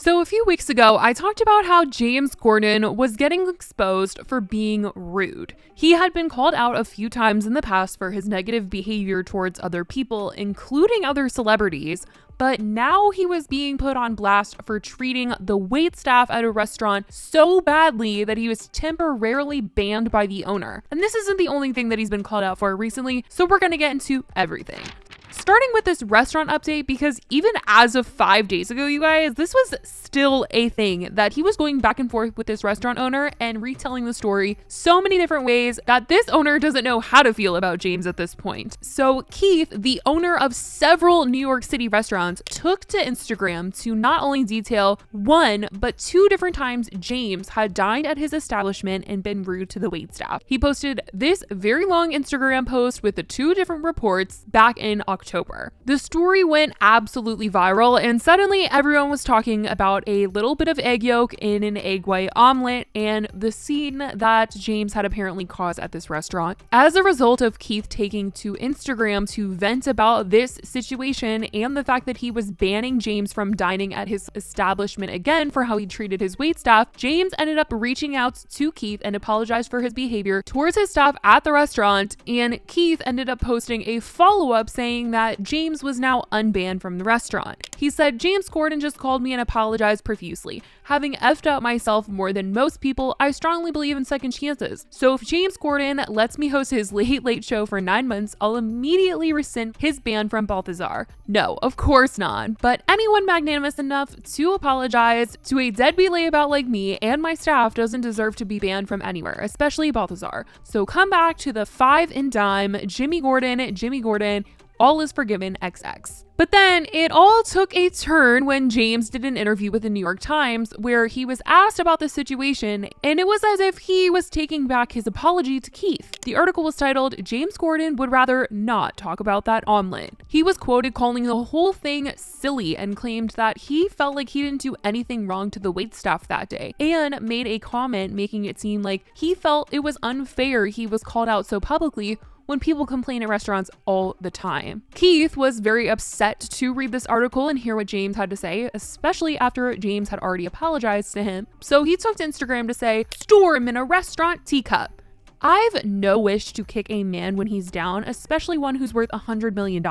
So a few weeks ago, I talked about how James Corden was getting exposed for being rude. He had been called out a few times in the past for his negative behavior towards other people, including other celebrities, but now he was being put on blast for treating the waitstaff at a restaurant so badly that he was temporarily banned by the owner. And this isn't the only thing that he's been called out for recently, so we're gonna get into everything. Starting with this restaurant update, because even as of 5 days ago, you guys, this was still a thing that he was going back and forth with this restaurant owner and retelling the story so many different ways that this owner doesn't know how to feel about James at this point. So Keith, the owner of several New York City restaurants, took to Instagram to not only detail one, but 2 different times James had dined at his establishment and been rude to the waitstaff. He posted this very long Instagram post with the 2 different reports back in October. The story went absolutely viral, and suddenly everyone was talking about a little bit of egg yolk in an egg white omelet and the scene that James had apparently caused at this restaurant. As a result of Keith taking to Instagram to vent about this situation and the fact that he was banning James from dining at his establishment again for how he treated his waitstaff, James ended up reaching out to Keith and apologized for his behavior towards his staff at the restaurant, and Keith ended up posting a follow-up saying that James was now unbanned from the restaurant. He said, "James Corden just called me and apologized profusely. Having effed up myself more than most people, I strongly believe in second chances. So if James Corden lets me host his late show for 9 months, I'll immediately rescind his ban from Balthazar." No, of course not. But anyone magnanimous enough to apologize to a deadbeat layabout like me and my staff doesn't deserve to be banned from anywhere, especially Balthazar. So come back to the 5 and dime, Jimmy Gordon, all is forgiven XX. But then it all took a turn when James did an interview with the New York Times where he was asked about the situation, and it was as if he was taking back his apology to Keith. The article was titled, "James Corden would rather not talk about that omelet." He was quoted calling the whole thing silly and claimed that he felt like he didn't do anything wrong to the waitstaff that day, and made a comment making it seem like he felt it was unfair he was called out so publicly when people complain at restaurants all the time. Keith was very upset to read this article and hear what James had to say, especially after James had already apologized to him. So he took to Instagram to say, "Storm in a restaurant teacup. I've no wish to kick a man when he's down, especially one who's worth $100 million.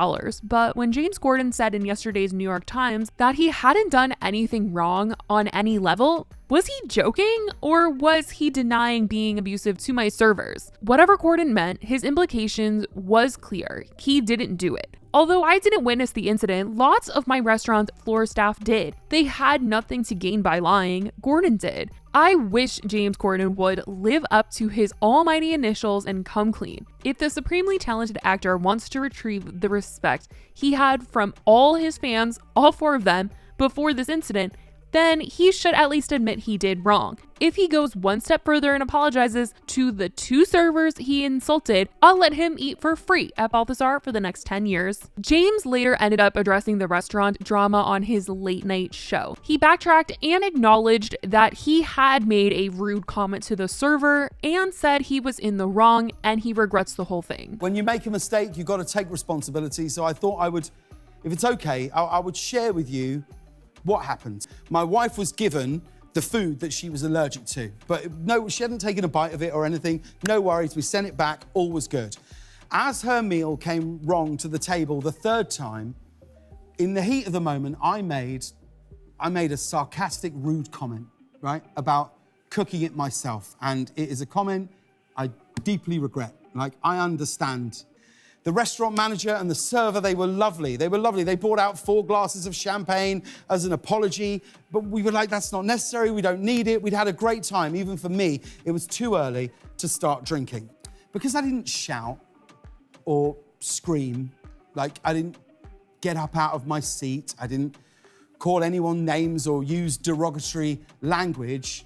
But when James Corden said in yesterday's New York Times that he hadn't done anything wrong on any level, was he joking or was he denying being abusive to my servers? Whatever Corden meant, his implications was clear. He didn't do it. Although I didn't witness the incident, lots of my restaurant's floor staff did. They had nothing to gain by lying. Corden did. I wish James Corden would live up to his almighty initials and come clean. If the supremely talented actor wants to retrieve the respect he had from all his fans, all 4 of them, before this incident, then he should at least admit he did wrong. If he goes one step further and apologizes to the 2 servers he insulted, I'll let him eat for free at Balthazar for the next 10 years. James later ended up addressing the restaurant drama on his late night show. He backtracked and acknowledged that he had made a rude comment to the server and said he was in the wrong and he regrets the whole thing. When you make a mistake, you've got to take responsibility. So I thought I would, if it's okay, I would share with you what happened. My wife was given the food that she was allergic to, but no, she hadn't taken a bite of it or anything. No worries, we sent it back, all was good. As her meal came wrong to the table the 3rd time, in the heat of the moment, I made a sarcastic, rude comment, right, about cooking it myself. And it is a comment I deeply regret. Like, I understand. The restaurant manager and the server, they were lovely. They brought out 4 glasses of champagne as an apology, but we were like, that's not necessary, we don't need it. We'd had a great time. Even for me, it was too early to start drinking. Because I didn't shout or scream, like I didn't get up out of my seat, I didn't call anyone names or use derogatory language,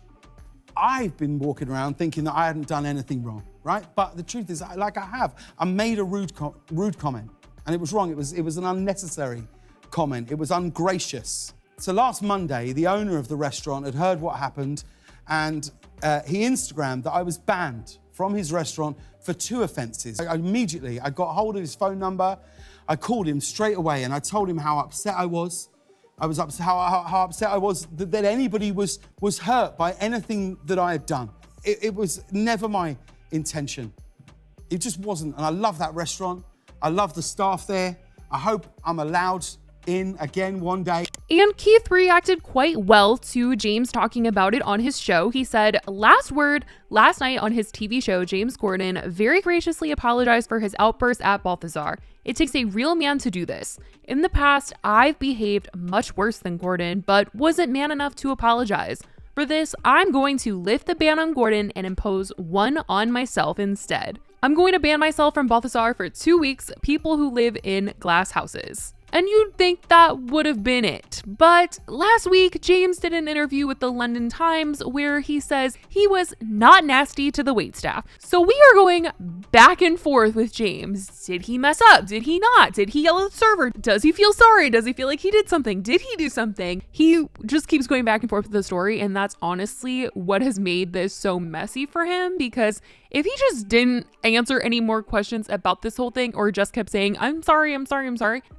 I've been walking around thinking that I hadn't done anything wrong. Right? But the truth is, like I have, I made a rude comment, and it was wrong. It was an unnecessary comment. It was ungracious. So last Monday, the owner of the restaurant had heard what happened, and he Instagrammed that I was banned from his restaurant for 2 offenses. I got hold of his phone number. I called him straight away, and I told him how upset I was. I was upset, how upset I was that anybody was hurt by anything that I had done. It was never my intention. It just wasn't. And I love that restaurant. I love the staff there. I hope I'm allowed in again one day. And Keith reacted quite well to James talking about it on his show. He said, last night on his TV show, James Corden very graciously apologized for his outburst at Balthazar. It takes a real man to do this. In the past, I've behaved much worse than Corden, but wasn't man enough to apologize. For this, I'm going to lift the ban on Corden and impose one on myself instead. I'm going to ban myself from Balthazar for 2 weeks, people who live in glass houses. And you'd think that would have been it. But last week, James did an interview with the London Times where he says he was not nasty to the waitstaff. So we are going back and forth with James. Did he mess up? Did he not? Did he yell at the server? Does he feel sorry? Does he feel like he did something? Did he do something? He just keeps going back and forth with the story, and that's honestly what has made this so messy for him, because if he just didn't answer any more questions about this whole thing or just kept saying, I'm sorry,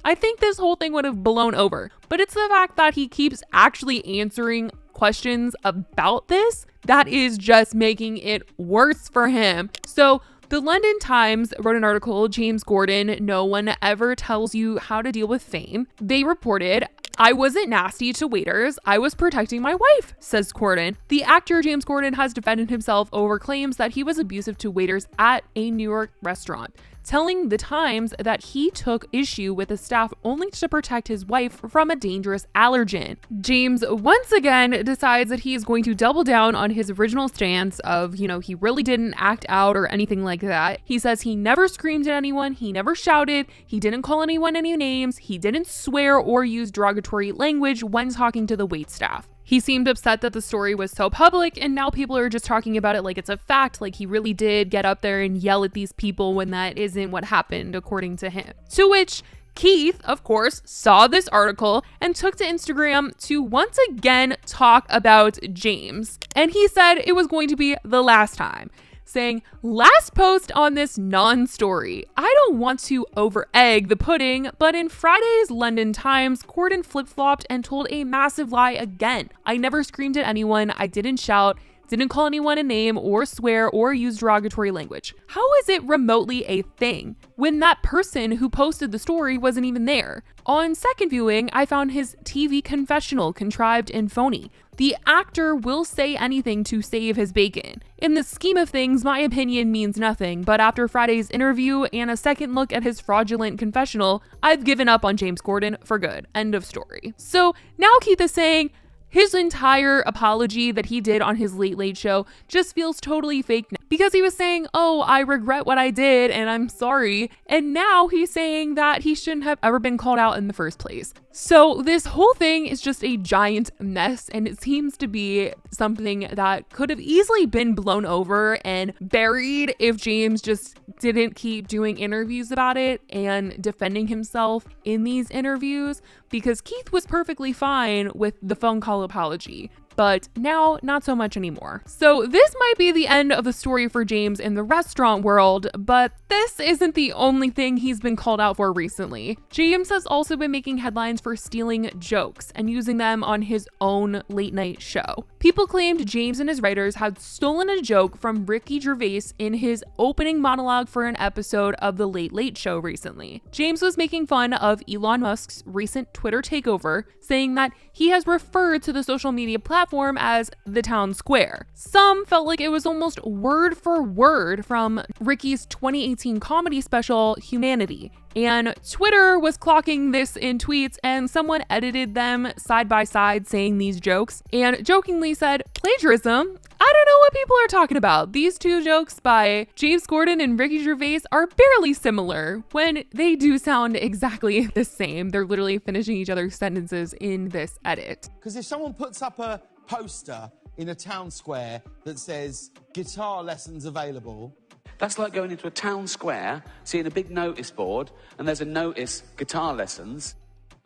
I think this whole thing would have blown over. But it's the fact that he keeps actually answering questions about this that is just making it worse for him. So the London Times wrote an article, James Corden, no one ever tells you how to deal with fame. They reported, I wasn't nasty to waiters. I was protecting my wife, says Corden. The actor James Corden has defended himself over claims that he was abusive to waiters at a New York restaurant, telling the Times that he took issue with the staff only to protect his wife from a dangerous allergen. James once again decides that he is going to double down on his original stance of, he really didn't act out or anything like that. He says he never screamed at anyone, he never shouted, he didn't call anyone any names, he didn't swear or use derogatory language when talking to the waitstaff. He seemed upset that the story was so public, and now people are just talking about it like it's a fact, like he really did get up there and yell at these people when that isn't what happened, according to him. To which Keith, of course, saw this article and took to Instagram to once again talk about James. And he said it was going to be the last time, saying, last post on this non-story. I don't want to over-egg the pudding, but in Friday's London Times, Corden flip-flopped and told a massive lie again. I never screamed at anyone. I didn't shout, didn't call anyone a name or swear or use derogatory language. How is it remotely a thing when that person who posted the story wasn't even there? On second viewing, I found his TV confessional contrived and phony. The actor will say anything to save his bacon. In the scheme of things, my opinion means nothing, but after Friday's interview and a second look at his fraudulent confessional, I've given up on James Corden for good. End of story. So now Keith is saying his entire apology that he did on his Late Late Show just feels totally fake now, because he was saying, oh, I regret what I did and I'm sorry. And now he's saying that he shouldn't have ever been called out in the first place. So this whole thing is just a giant mess, and it seems to be something that could have easily been blown over and buried if James just didn't keep doing interviews about it and defending himself in these interviews, because Keith was perfectly fine with the phone call apology. But now, not so much anymore. So this might be the end of the story for James in the restaurant world, but this isn't the only thing he's been called out for recently. James has also been making headlines for stealing jokes and using them on his own late night show. People claimed James and his writers had stolen a joke from Ricky Gervais in his opening monologue for an episode of The Late Late Show recently. James was making fun of Elon Musk's recent Twitter takeover, saying that he has referred to the social media platform as the town square. Some felt like it was almost word for word from Ricky's 2018 comedy special, Humanity. And Twitter was clocking this in tweets, and someone edited them side by side saying these jokes and jokingly said, plagiarism? I don't know what people are talking about. These two jokes by James Corden and Ricky Gervais are barely similar when they do sound exactly the same. They're literally finishing each other's sentences in this edit. Because if someone puts up a poster in a town square that says guitar lessons available, that's like going into a town square, seeing a big notice board, and there's a notice, guitar lessons.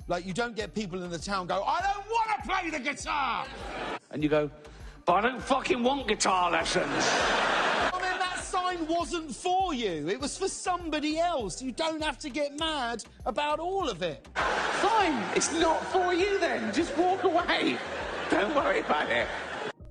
Like, you don't get people in the town go, I don't want to play the guitar! And you go, but I don't fucking want guitar lessons. And then that sign Mine wasn't for you. It was for somebody else. You don't have to get mad about all of it. Fine, it's not for you then. Just walk away. Don't worry about it.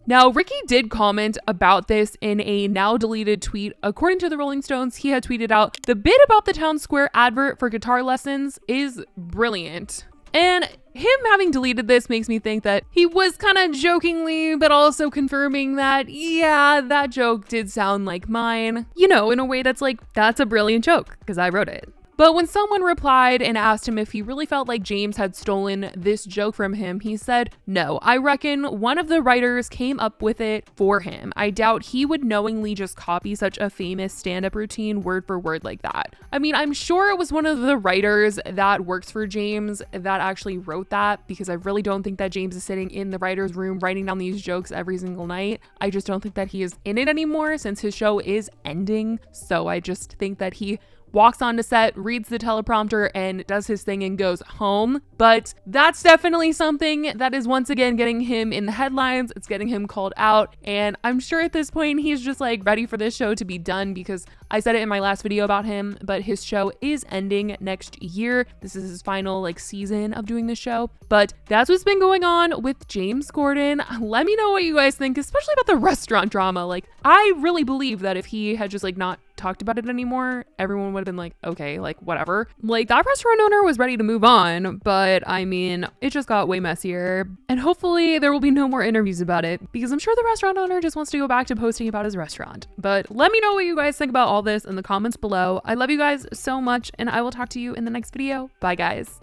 Now, Ricky did comment about this in a now deleted tweet. According to the Rolling Stones, he had tweeted out, "The bit about the town square advert for guitar lessons is brilliant." And him having deleted this makes me think that he was kind of jokingly, but also confirming that, yeah, that joke did sound like mine. You know, in a way that's like, that's a brilliant joke, because I wrote it. But when someone replied and asked him if he really felt like James had stolen this joke from him, he said, "No, I reckon one of the writers came up with it for him. I doubt he would knowingly just copy such a famous stand-up routine word for word like that." I mean, I'm sure it was one of the writers that works for James that actually wrote that, because I really don't think that James is sitting in the writer's room writing down these jokes every single night. I just don't think that he is in it anymore since his show is ending. So I just think that he walks onto set, reads the teleprompter, and does his thing and goes home. But that's definitely something that is once again getting him in the headlines. It's getting him called out. And I'm sure at this point he's just like ready for this show to be done, because I said it in my last video about him, but his show is ending next year. This is his final like season of doing the show. But that's what's been going on with James Corden. Let me know what you guys think, especially about the restaurant drama. Like, I really believe that if he had just like not talked about it anymore, everyone would have been like, okay, like whatever. Like, that restaurant owner was ready to move on, but I mean, it just got way messier. And hopefully there will be no more interviews about it, because I'm sure the restaurant owner just wants to go back to posting about his restaurant. But let me know what you guys think about all this in the comments below. I love you guys so much, and I will talk to you in the next video. Bye, guys.